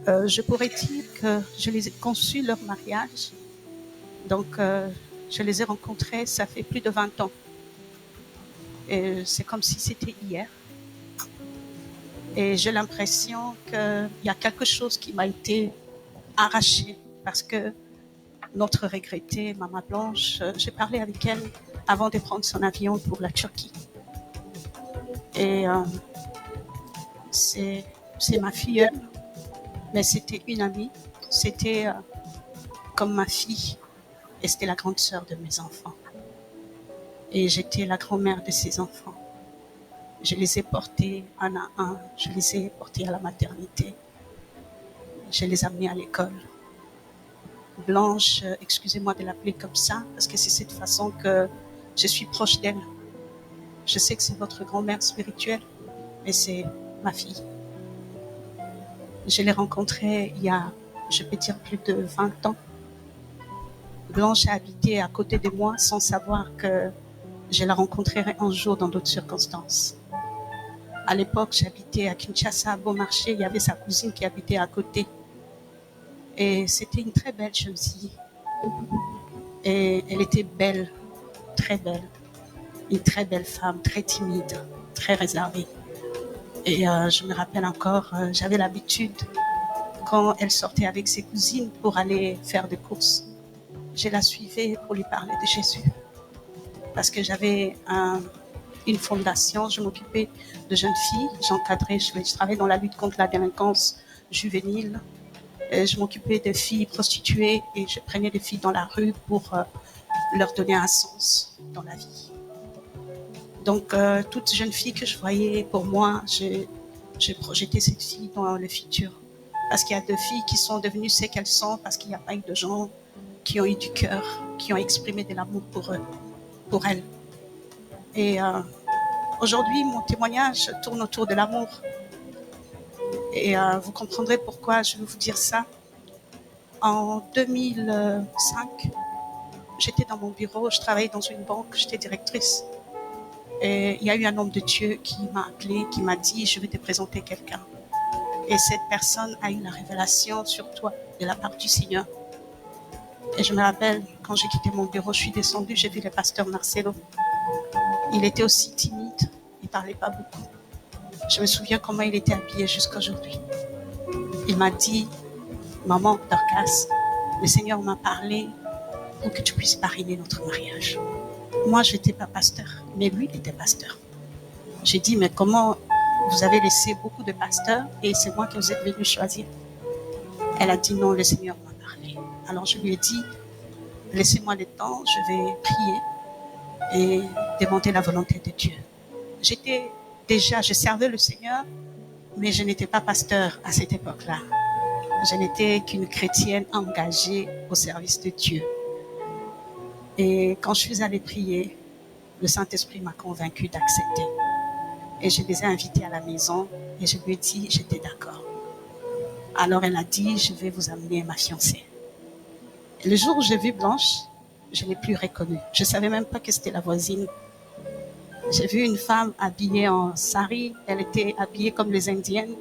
Je pourrais dire que je les ai conçus leur mariage. Donc, je les ai rencontrés, ça fait plus de 20 ans. Et c'est comme si c'était hier. Et j'ai l'impression qu'il y a quelque chose qui m'a été arraché parce que notre regrettée, Maman Blanche, j'ai parlé avec elle avant de prendre son avion pour la Turquie. Et c'est ma filleule, mais c'était une amie. C'était comme ma fille et c'était la grande sœur de mes enfants. Et j'étais la grand-mère de ses enfants. Je les ai portés un à un, je les ai portés à la maternité, je les ai amenés à l'école. Blanche, excusez-moi de l'appeler comme ça, parce que c'est cette façon que je suis proche d'elle. Je sais que c'est votre grand-mère spirituelle, mais c'est ma fille. Je l'ai rencontrée il y a, je peux dire, plus de 20 ans. Blanche a habité à côté de moi sans savoir que je la rencontrerai un jour dans d'autres circonstances. À l'époque, j'habitais à Kinshasa, à Beaumarchais. Il y avait sa cousine qui habitait à côté. Et c'était une très belle jeune fille. Et elle était belle, très belle. Une très belle femme, très timide, très réservée. Et je me rappelle encore, j'avais l'habitude, quand elle sortait avec ses cousines pour aller faire des courses, je la suivais pour lui parler de Jésus. Parce que j'avais une fondation, je m'occupais de jeunes filles, j'encadrais, je travaillais dans la lutte contre la délinquance juvénile. Je m'occupais de filles prostituées et je prenais des filles dans la rue pour leur donner un sens dans la vie. Donc, toute jeune fille que je voyais, pour moi, je projetais cette fille dans le futur. Parce qu'il y a deux filles qui sont devenues ce qu'elles sont, parce qu'il n'y a pas eu de gens qui ont eu du cœur, qui ont exprimé de l'amour pour eux, pour elles. Et aujourd'hui, mon témoignage tourne autour de l'amour. Et vous comprendrez pourquoi je vais vous dire ça. En 2005, j'étais dans mon bureau, je travaillais dans une banque, j'étais directrice. Et il y a eu un homme de Dieu qui m'a appelé, qui m'a dit « Je vais te présenter quelqu'un ». Et cette personne a eu la révélation sur toi de la part du Seigneur. Et je me rappelle, quand j'ai quitté mon bureau, je suis descendue, j'ai vu le pasteur Marcelo. Il était aussi timide, il ne parlait pas beaucoup. Je me souviens comment il était habillé jusqu'à aujourd'hui. Il m'a dit « Maman, Dorcas, le Seigneur m'a parlé pour que tu puisses parrainer notre mariage ». Moi, je n'étais pas pasteur, mais lui, il était pasteur. J'ai dit « Mais comment vous avez laissé beaucoup de pasteurs et c'est moi que vous êtes venu choisir ?» Elle a dit « Non, le Seigneur m'a parlé ». Alors je lui ai dit « Laissez-moi le temps, je vais prier et demander la volonté de Dieu ». Je servais le Seigneur, mais je n'étais pas pasteur à cette époque-là. Je n'étais qu'une chrétienne engagée au service de Dieu. Et quand je suis allée prier, le Saint-Esprit m'a convaincue d'accepter. Et je les ai invités à la maison et je lui ai dit, j'étais d'accord. Alors elle a dit, je vais vous amener ma fiancée. Le jour où j'ai vu Blanche, je ne l'ai plus reconnue. Je ne savais même pas que c'était la voisine. J'ai vu une femme habillée en sari. Elle était habillée comme les Indiennes.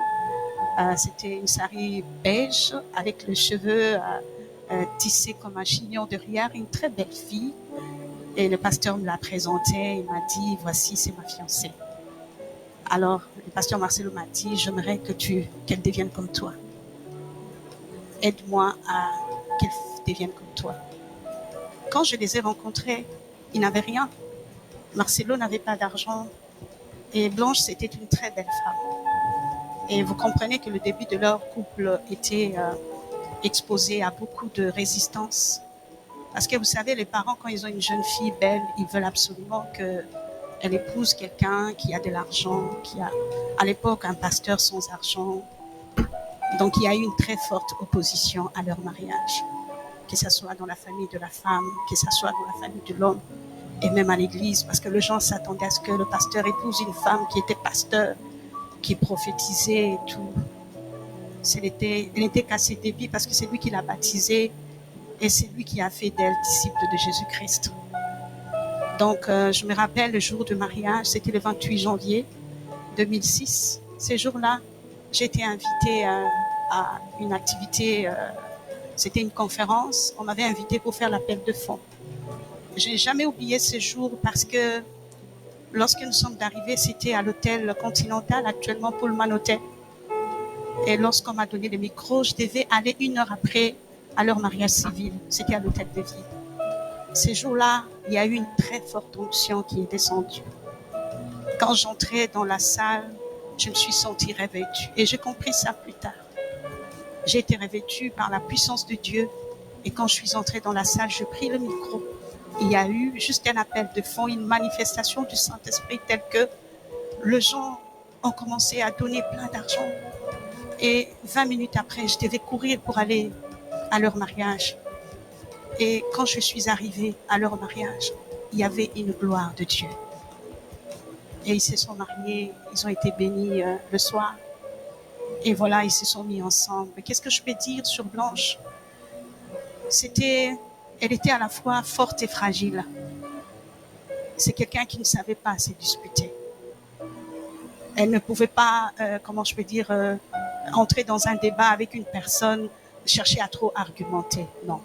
C'était une sari beige avec les cheveux tissés comme un chignon derrière. Une très belle fille. Et le pasteur me l'a présentée. Il m'a dit, voici, c'est ma fiancée. Alors, le pasteur Marcelo m'a dit, j'aimerais qu'elle devienne comme toi. Aide-moi à qu'elle devienne comme toi. Quand je les ai rencontrés, ils n'avaient rien. Marcelo n'avait pas d'argent. Et Blanche, c'était une très belle femme. Et vous comprenez que le début de leur couple était exposé à beaucoup de résistance. Parce que vous savez, les parents, quand ils ont une jeune fille belle, ils veulent absolument qu'elle épouse quelqu'un qui a de l'argent, qui a, à l'époque, un pasteur sans argent. Donc, il y a eu une très forte opposition à leur mariage, que ce soit dans la famille de la femme, que ce soit dans la famille de l'homme, et même à l'église, parce que les gens s'attendaient à ce que le pasteur épouse une femme qui était pasteur, qui prophétisait et tout. Elle n'était qu'à ses débuts parce que c'est lui qui l'a baptisée et c'est lui qui a fait d'elle disciple de Jésus-Christ. Donc, je me rappelle le jour du mariage, c'était le 28 janvier 2006. Ce jour-là, j'ai été invitée à une activité, c'était une conférence. On m'avait invité pour faire l'appel de fonds. Je n'ai jamais oublié ce jour parce que lorsque nous sommes arrivés, c'était à l'hôtel Continental, actuellement Pullman Hotel. Et lorsqu'on m'a donné le micro, je devais aller 1 heure après à leur mariage civil. C'était à l'hôtel de ville. Ces jours-là, il y a eu une très forte onction qui est descendue. Quand j'entrais dans la salle, je me suis sentie revêtue. Et j'ai compris ça plus tard. J'ai été revêtue par la puissance de Dieu. Et quand je suis entrée dans la salle, je pris le micro. Il y a eu juste un appel de fonds, une manifestation du Saint-Esprit telle que les gens ont commencé à donner plein d'argent. Et 20 minutes après, je devais courir pour aller à leur mariage. Et quand je suis arrivée à leur mariage, il y avait une gloire de Dieu. Et ils se sont mariés, ils ont été bénis le soir. Et voilà, ils se sont mis ensemble. Qu'est-ce que je peux dire sur Blanche? Elle était à la fois forte et fragile. C'est quelqu'un qui ne savait pas se disputer. Elle ne pouvait pas, entrer dans un débat avec une personne, chercher à trop argumenter. Non.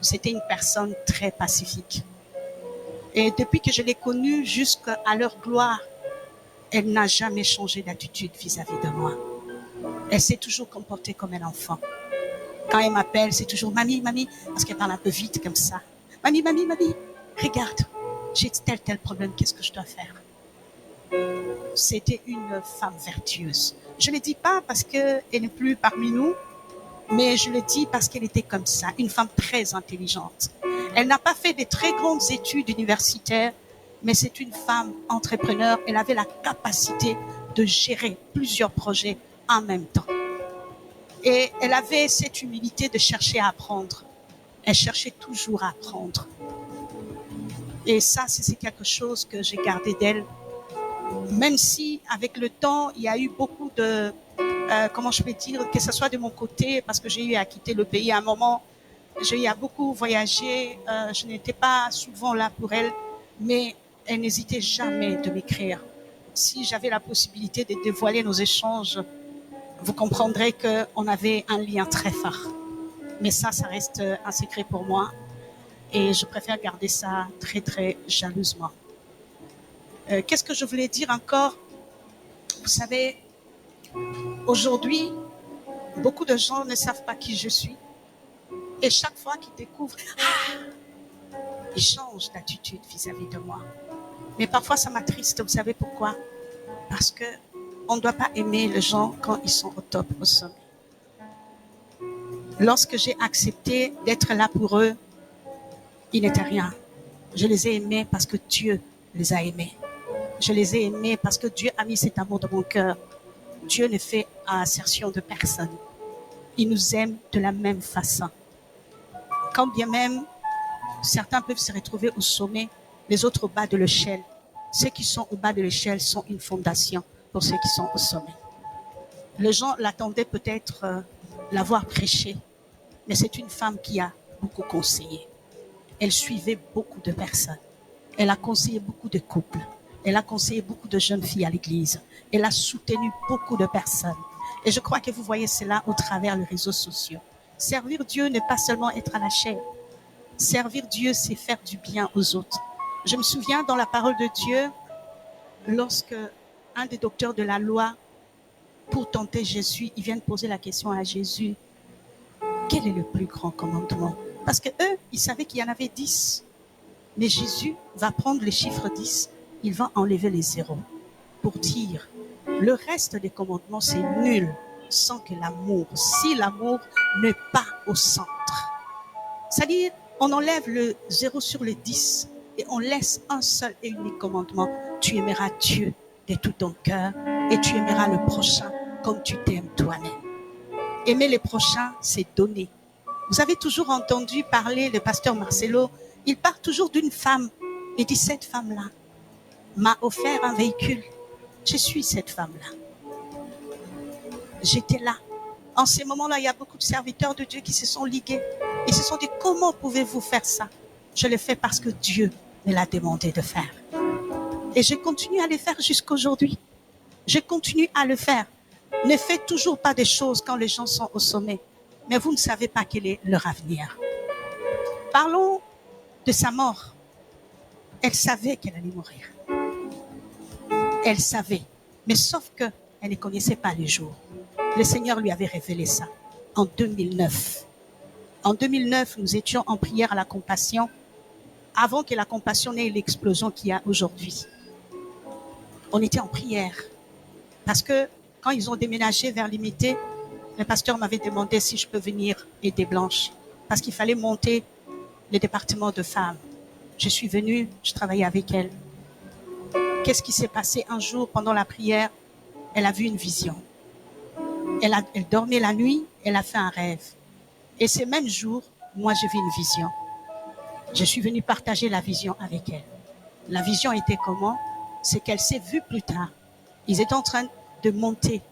C'était une personne très pacifique. Et depuis que je l'ai connue jusqu'à leur gloire, elle n'a jamais changé d'attitude vis-à-vis de moi. Elle s'est toujours comportée comme un enfant. Quand elle m'appelle, c'est toujours mamie, mamie, parce qu'elle parle un peu vite comme ça. Mamie, mamie, mamie, regarde, j'ai tel problème, qu'est-ce que je dois faire? C'était une femme vertueuse. Je ne le dis pas parce qu'elle n'est plus parmi nous, mais je le dis parce qu'elle était comme ça, une femme très intelligente. Elle n'a pas fait de très grandes études universitaires, mais c'est une femme entrepreneur. Elle avait la capacité de gérer plusieurs projets en même temps. Et elle avait cette humilité de chercher à apprendre. Elle cherchait toujours à apprendre. Et ça, c'est quelque chose que j'ai gardé d'elle. Même si, avec le temps, il y a eu beaucoup de... que ce soit de mon côté, parce que j'ai eu à quitter le pays à un moment, j'ai eu à beaucoup voyager, je n'étais pas souvent là pour elle, mais elle n'hésitait jamais de m'écrire. Si j'avais la possibilité de dévoiler nos échanges, vous comprendrez qu'on avait un lien très fort. Mais ça reste un secret pour moi. Et je préfère garder ça très, très jalousement. Qu'est-ce que je voulais dire encore? Vous savez, aujourd'hui, beaucoup de gens ne savent pas qui je suis. Et chaque fois qu'ils découvrent, ils changent d'attitude vis-à-vis de moi. Mais parfois, ça m'attriste. Vous savez pourquoi? Parce qu'on ne doit pas aimer les gens quand ils sont au top, au sommet. Lorsque j'ai accepté d'être là pour eux, ils n'étaient rien. Je les ai aimés parce que Dieu les a aimés. Je les ai aimés parce que Dieu a mis cet amour dans mon cœur. Dieu ne fait assertion de personne. Il nous aime de la même façon. Quand bien même certains peuvent se retrouver au sommet, les autres au bas de l'échelle. Ceux qui sont au bas de l'échelle sont une fondation pour ceux qui sont au sommet. Les gens l'attendaient peut-être l'avoir prêché, mais c'est une femme qui a beaucoup conseillé. Elle suivait beaucoup de personnes. Elle a conseillé beaucoup de couples. Elle a conseillé beaucoup de jeunes filles à l'église. Elle a soutenu beaucoup de personnes. Et je crois que vous voyez cela au travers des réseaux sociaux. Servir Dieu n'est pas seulement être à la chair. Servir Dieu, c'est faire du bien aux autres. Je me souviens dans la parole de Dieu, lorsque un des docteurs de la loi, pour tenter Jésus, il vient de poser la question à Jésus, quel est le plus grand commandement? Parce que eux, ils savaient qu'il y en avait 10. Mais Jésus va prendre le chiffre 10, il va enlever les zéros pour dire, le reste des commandements, c'est nul sans que l'amour, si l'amour n'est pas au centre. C'est-à-dire, on enlève le 0 sur le 10 et on laisse un seul et unique commandement. Tu aimeras Dieu de tout ton cœur et tu aimeras le prochain comme tu t'aimes toi-même. Aimer le prochain, c'est donner. Vous avez toujours entendu parler le pasteur Marcelo, il part toujours d'une femme. Il dit, cette femme-là m'a offert un véhicule. Je suis cette femme-là. J'étais là. En ces moments-là, il y a beaucoup de serviteurs de Dieu qui se sont ligués. Ils se sont dit, comment pouvez-vous faire ça? Je le fais parce que Dieu me l'a demandé de faire. Et je continue à le faire jusqu'aujourd'hui. Je continue à le faire. Ne faites toujours pas des choses quand les gens sont au sommet, mais vous ne savez pas quel est leur avenir. Parlons de sa mort. Elle savait qu'elle allait mourir. Elle savait, mais sauf qu'elle ne connaissait pas les jours. Le Seigneur lui avait révélé ça en 2009. En 2009, nous étions en prière à la Compassion, avant que la Compassion n'ait l'explosion qu'il y a aujourd'hui. On était en prière, parce que quand ils ont déménagé vers Limité, le pasteur m'avait demandé si je peux venir aider Blanche, parce qu'il fallait monter le département de femmes. Je suis venue, je travaillais avec elle. Qu'est-ce qui s'est passé un jour pendant la prière? Elle a vu une vision. Elle dormait la nuit, elle a fait un rêve. Et ce même jour, moi, j'ai vu une vision. Je suis venue partager la vision avec elle. La vision était comment? C'est qu'elle s'est vue plus tard. Ils étaient en train de monter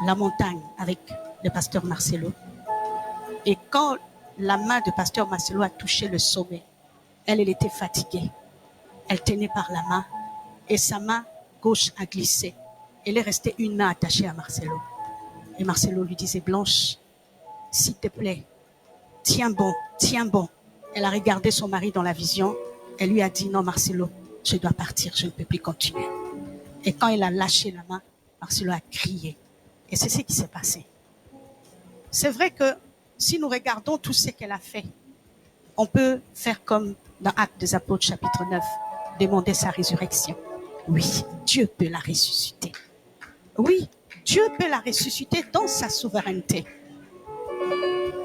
la montagne avec le pasteur Marcelo. Et quand la main de pasteur Marcelo a touché le sommet, elle était fatiguée. Elle tenait par la main et sa main gauche a glissé. Elle est restée une main attachée à Marcelo. Et Marcelo lui disait, Blanche, s'il te plaît, tiens bon, tiens bon. Elle a regardé son mari dans la vision. Elle lui a dit, non Marcelo, je dois partir, je ne peux plus continuer. Et quand elle a lâché la main, Marcelo a crié. Et c'est ce qui s'est passé. C'est vrai que si nous regardons tout ce qu'elle a fait, on peut faire comme dans Actes des Apôtres chapitre 9, demander sa résurrection. Oui, Dieu peut la ressusciter. Oui, Dieu peut la ressusciter dans sa souveraineté.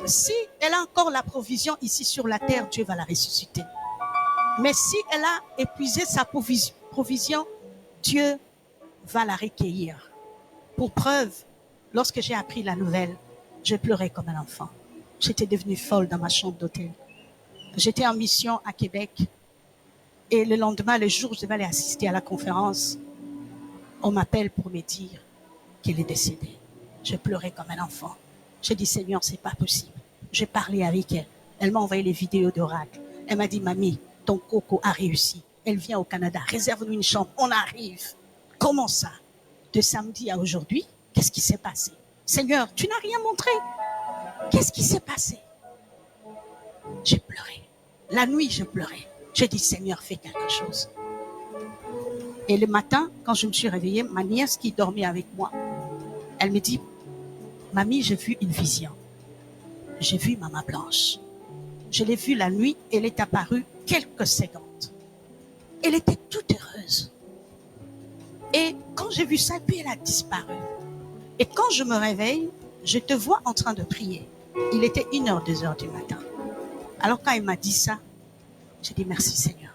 Si elle a encore la provision ici sur la terre, Dieu va la ressusciter. Mais si elle a épuisé sa provision, Dieu va la recueillir. Pour preuve, lorsque j'ai appris la nouvelle, je pleurais comme un enfant. J'étais devenue folle dans ma chambre d'hôtel. J'étais en mission à Québec et le lendemain, le jour où je devais aller assister à la conférence, on m'appelle pour me dire qu'elle est décédée. Je pleurais comme un enfant. J'ai dit, Seigneur, c'est pas possible. J'ai parlé avec elle. Elle m'a envoyé les vidéos d'oracle. Elle m'a dit, mamie, ton coco a réussi. Elle vient au Canada. Réserve-nous une chambre. On arrive. Comment ça? De samedi à aujourd'hui, qu'est-ce qui s'est passé? Seigneur, tu n'as rien montré. Qu'est-ce qui s'est passé? J'ai pleuré. La nuit, je pleurais. J'ai dit, Seigneur, fais quelque chose. Et le matin, quand je me suis réveillée, ma nièce qui dormait avec moi, elle me dit, mamie, j'ai vu une vision. J'ai vu Maman Blanche. Je l'ai vue la nuit, elle est apparue quelques secondes. Elle était toute heureuse. Et quand j'ai vu ça, puis elle a disparu. Et quand je me réveille, je te vois en train de prier. Il était 1h, 2h du matin. Alors quand elle m'a dit ça, j'ai dit merci Seigneur.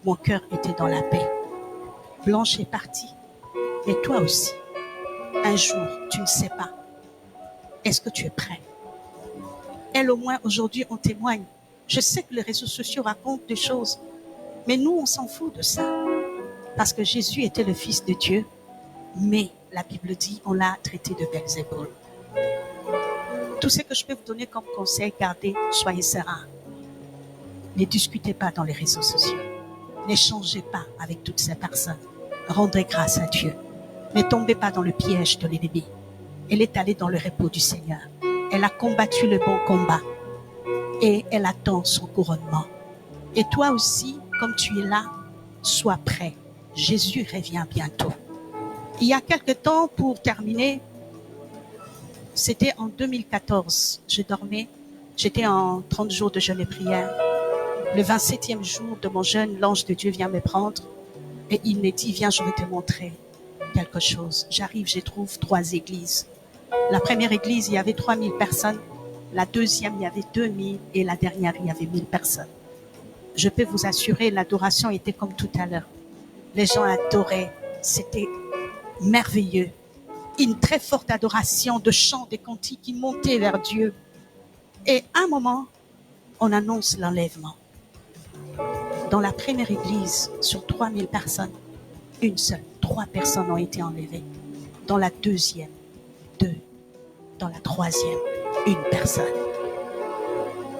Mon cœur était dans la paix. Blanche est partie. Mais toi aussi, un jour, tu ne sais pas. Est-ce que tu es prêt? Elle au moins, aujourd'hui, on témoigne. Je sais que les réseaux sociaux racontent des choses. Mais nous, on s'en fout de ça. Parce que Jésus était le Fils de Dieu. Mais la Bible dit, on l'a traité de Belzébul. Tout ce que je peux vous donner comme conseil, gardez, soyez sereins. Ne discutez pas dans les réseaux sociaux. N'échangez pas avec toutes ces personnes. Rendez grâce à Dieu. Ne tombez pas dans le piège de l'ennemi. Elle est allée dans le repos du Seigneur. Elle a combattu le bon combat. Et elle attend son couronnement. Et toi aussi, comme tu es là, sois prêt. Jésus revient bientôt. Il y a quelque temps, pour terminer, c'était en 2014. Je dormais. J'étais en 30 jours de jeûne et prière. Le 27e jour de mon jeûne, l'ange de Dieu vient me prendre et il me dit, viens, je vais te montrer quelque chose. J'arrive, je trouve 3 églises. La première église, il y avait 3000 personnes. La deuxième, il y avait 2000 et la dernière, il y avait 1000 personnes. Je peux vous assurer, l'adoration était comme tout à l'heure. Les gens adoraient, c'était merveilleux. Une très forte adoration de chants, des cantiques qui montaient vers Dieu. Et à un moment, on annonce l'enlèvement. Dans la première église, sur 3000 personnes, une seule, 3 personnes ont été enlevées. Dans la deuxième, 2. Dans la troisième, 1 personne.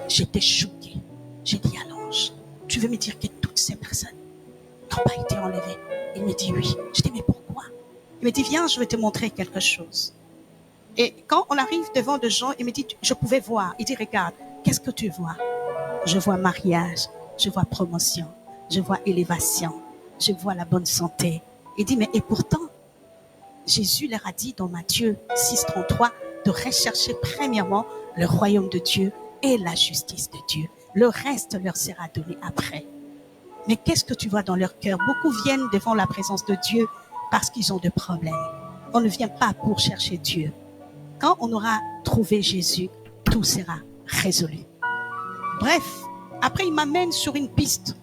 J'étais choquée. J'ai dit à l'ange, tu veux me dire que toutes ces personnes n'ont pas été enlevées? Il me dit oui. Je dis mais pourquoi? Il me dit viens, je vais te montrer quelque chose. Et quand on arrive devant des gens, il me dit, je pouvais voir. Il dit, regarde, qu'est-ce que tu vois? Je vois mariage, je vois promotion, je vois élévation, je vois la bonne santé. Il dit, mais et pourtant, Jésus leur a dit dans Matthieu 6,33 de rechercher premièrement le royaume de Dieu et la justice de Dieu. Le reste leur sera donné après. Mais qu'est-ce que tu vois dans leur cœur? Beaucoup viennent devant la présence de Dieu parce qu'ils ont des problèmes. On ne vient pas pour chercher Dieu. Quand on aura trouvé Jésus, tout sera résolu. Bref, après il m'amène sur une piste.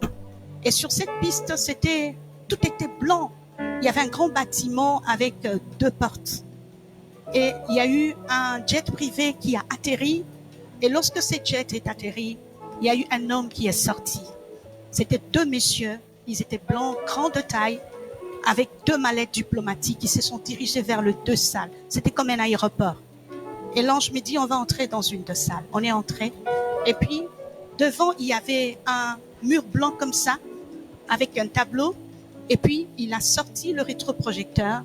Et sur cette piste, tout était blanc. Il y avait un grand bâtiment avec 2 portes. Et il y a eu un jet privé qui a atterri. Et lorsque ce jet est atterri, il y a eu un homme qui est sorti. C'était 2 messieurs. Ils étaient blancs, grands de taille, avec 2 mallettes diplomatiques. Ils se sont dirigés vers les 2 salles. C'était comme un aéroport. Et l'ange me dit, on va entrer dans une des salles. On est entré. Et puis, devant, il y avait un mur blanc comme ça, avec un tableau. Et puis, il a sorti le rétroprojecteur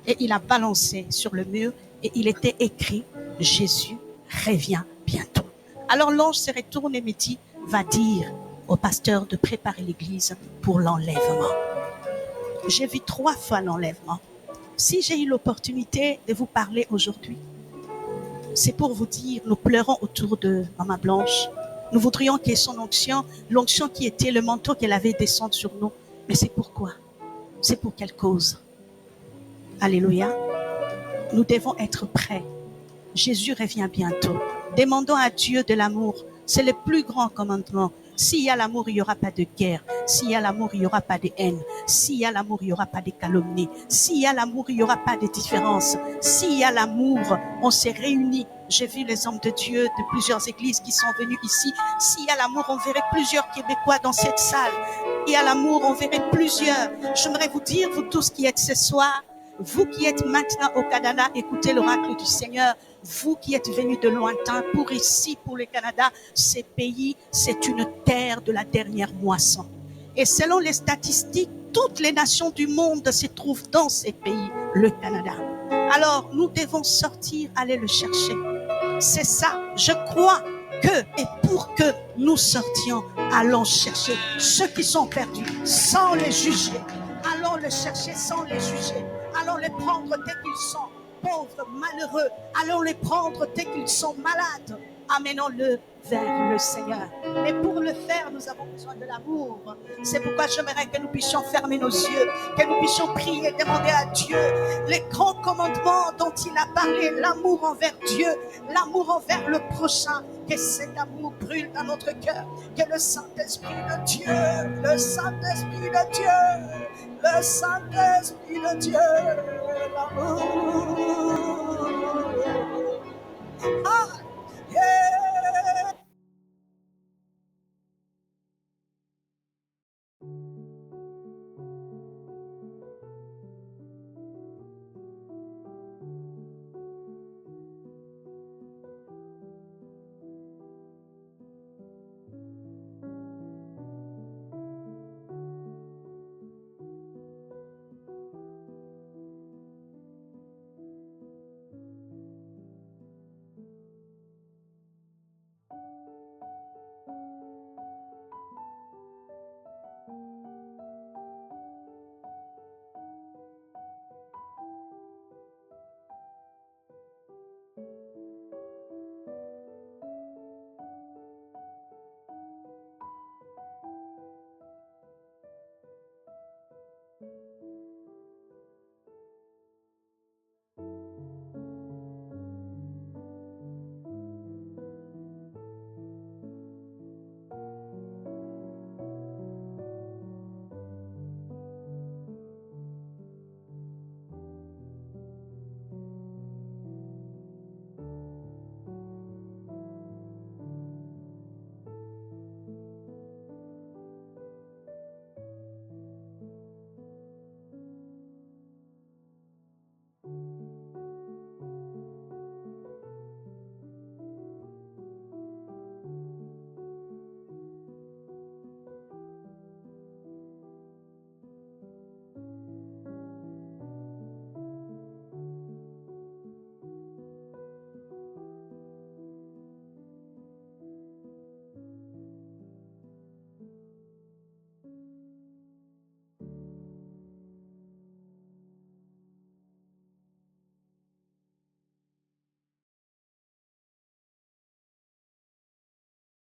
et il a balancé sur le mur et il était écrit « Jésus revient bientôt ». Alors l'ange se retourne et me dit « Va dire au pasteur de préparer l'église pour l'enlèvement ». J'ai vu 3 fois l'enlèvement. Si j'ai eu l'opportunité de vous parler aujourd'hui, c'est pour vous dire, nous pleurons autour de Maman Blanche. Nous voudrions que son onction, l'onction qui était le manteau qu'elle avait descende sur nous. Mais c'est pourquoi? C'est pour quelle cause? Alléluia. Nous devons être prêts. Jésus revient bientôt. Demandons à Dieu de l'amour. C'est le plus grand commandement. S'il y a l'amour, il n'y aura pas de guerre. S'il y a l'amour, il n'y aura pas de haine. S'il y a l'amour, il n'y aura pas de calomnie. S'il y a l'amour, il n'y aura pas de différence. S'il y a l'amour, on s'est réunis. J'ai vu les hommes de Dieu de plusieurs églises qui sont venus ici. S'il y a l'amour, on verrait plusieurs Québécois dans cette salle. Il y a l'amour, on verrait plusieurs. J'aimerais vous dire, vous tous qui êtes ce soir, vous qui êtes maintenant au Canada, écoutez l'oracle du Seigneur. Vous qui êtes venus de lointain pour ici, pour le Canada, ces pays, c'est une terre de la dernière moisson. Et selon les statistiques, toutes les nations du monde se trouvent dans ces pays, le Canada. Alors, nous devons sortir, aller le chercher. C'est ça, je crois que, et pour que nous sortions, allons chercher ceux qui sont perdus, sans les juger. Allons les chercher sans les juger. Allons les prendre dès qu'ils sont pauvres, malheureux. Allons les prendre dès qu'ils sont malades. Amenons-le vers le Seigneur. Mais pour le faire, nous avons besoin de l'amour. C'est pourquoi j'aimerais que nous puissions fermer nos yeux, que nous puissions prier, demander à Dieu les grands commandements dont il a parlé, l'amour envers Dieu, l'amour envers le prochain, que cet amour brûle dans notre cœur, que le Saint-Esprit de Dieu, le Saint-Esprit de Dieu, le Saint-Esprit de Dieu, l'amour.